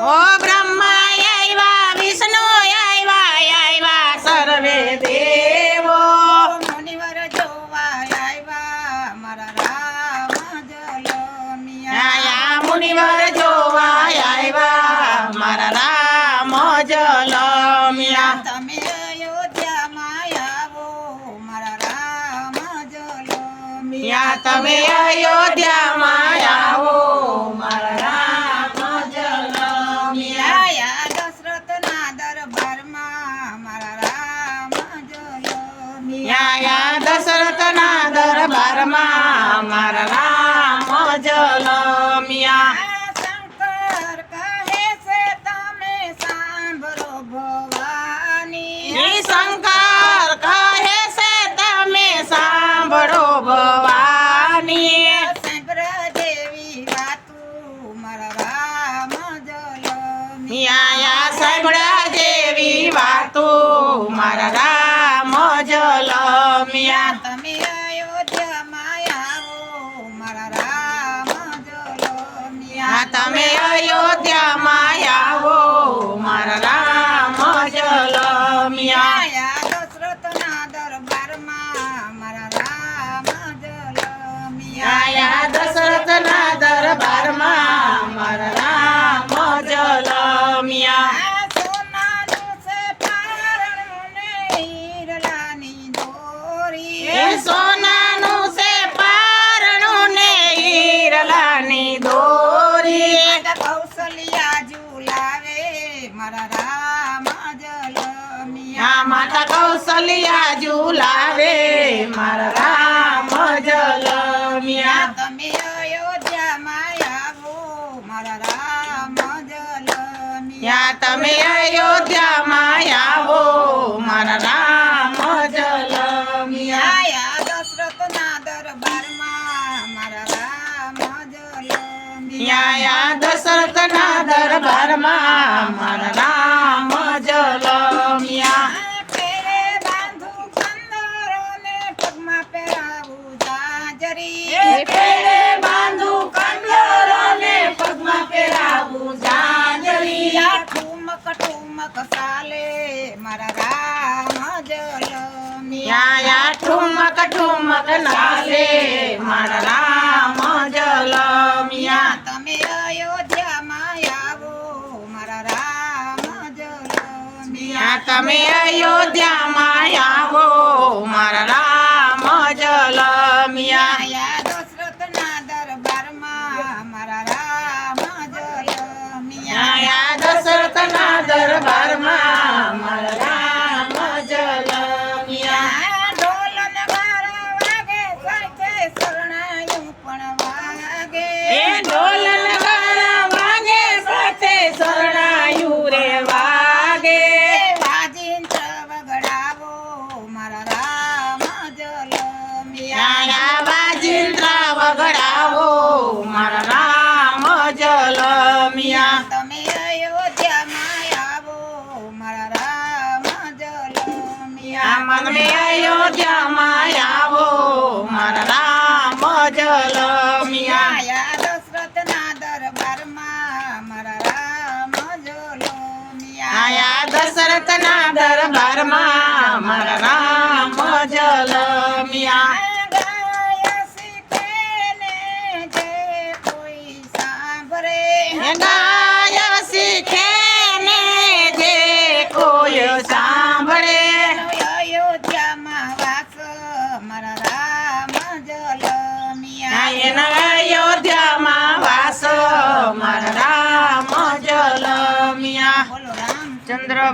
ઓ બ્રહ્મા આવ્યા વિષ્ણુ આવ્યા સર્વે દેવો મુનિવર જોવા આવ્યા મારા રામ જલમિયા આયા મુનિવર જોવા આવ્યા મારા રામ જલમિયા તમે અયોધ્યામાં આવો મારા રામ જલમિયા તમે અયોધ્યામાં આવો મારા રામ જલમિયા આયા દશરથના દરબારમાં મારા રામ જલમિયા આયા દશરથના દરબારમાં મારા રામ જલમિયા શંકર કહે છે તમે સાંભળો ભવાની શંકર કહે છે તમે સાંભળો ભવાની સાંભળા જેવી વાતું મારા રામ જલમિયા આયા સાંભળ્યા જેવી વાતો મારા રામ જલમિયા તમે અયોધ્યામાં આવો મારા રામ જલમિયા તમે અયોધ્યામાં આવો મારા રામ જલમિયા આયા દશરથના દરબારમાં મારા રામ જલમિયા આયા દશરથના દરબારમાં મારા રામ જલમિયા સોનાનું છે પારણું ને હીરલાની દોરી એ સોનાનું છે પારણું ને હીરલાની દોરી કૌશલ્યા ઝુલાવે મારા રામ જલમિયા આ માતા કૌશલ્યા ઝુલાવે મારા રામ જલમિયા તમે અયોધ્યામાં આવો મારા રામ જલમિયા તમે અયોધ્યામાં આવો મારા રામ જલમિયા આયા દશરથના દરબારમાં મારા રામ જલમિયા આયા દશરથના દરબારમાં મારા રામ જલમિયા પેરે બાંધુ કંદરોને પગમાં પહેરાવું જાજરી એ પેડે બાંધુ કંદરોને પગમાં પહેરાવું જાંજરી ઠુમક ઠુમક સાલે મારા રામ જલમિયા યા ઠુમક ઠુમક નાલે મારા રામ જલમિયા તમે અયોધ્યામાં આવો મારા રામ જલમિયા તમે અયોધ્યામાં આવો મારા રામ જલમિયા આયા દશરથના દરબારમાં મારા રામ જલમિયા આયા દશરથના દરબારમાં મારા રામ જલમિયા ઢોલ નગારા વાગે સાથે શરણાયું પણ વાગે એ ઢોલ નગારા વાગે સાથે શરણાયું રે વાગે વાજિંત્ર વગડાવો મારા રામ જલમિયા આયા વાજિંદ્રા વગડાવો મારા રામ જલમિયા તમે અયોધ્યામાં આવો મારા રામ જલમિયા તમે અયોધ્યામાં આવો મારા રામ જલમિયા આયા દશરથના દરબારમાં મારા રામ જલમિયા આયા દશરથના દરબારમાં મારા રામ જલમિયા ગાય શીખે ને જે કોઈ સાંભળે ગાય શીખે ને જે કોઈ સાંભળે અયોધ્યામાં વાસ મારા રામ જલમિયા એના અયોધ્યામાં વાસ મારા